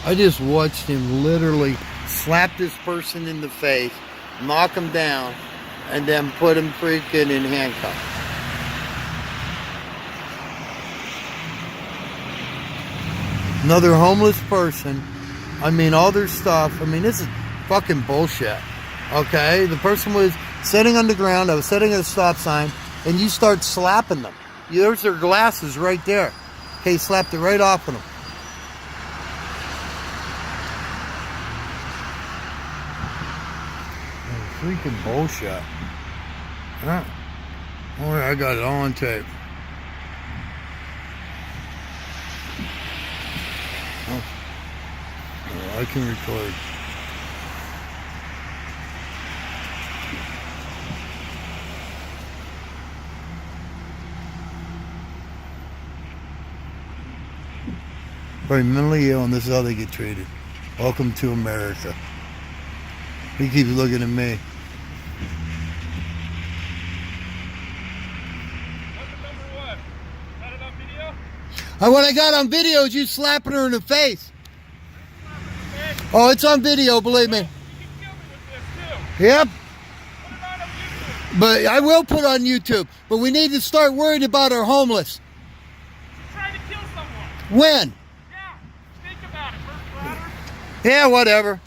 I just watched him literally slap this person in the face, knock him down, and then put him freaking in handcuffs. Another homeless person. I mean, all their stuff. I mean, this is fucking bullshit. Okay? The person was sitting on the ground. I was sitting at a stop sign, and you start slapping them. There's their glasses right there. Okay, you slapped it right off of them. Freaking bullshit. Huh? Oh, I got it all on tape. Oh, I can record. Probably mentally ill, and this is how they get treated. Welcome to America. He keeps looking at me. What I got on video is you slapping her in the face. Oh, it's on video, believe me. Yep. But I will put on YouTube. But we need to start worrying about our homeless. Trying to kill someone. When? Yeah. Think about it. First ladder. Yeah, whatever.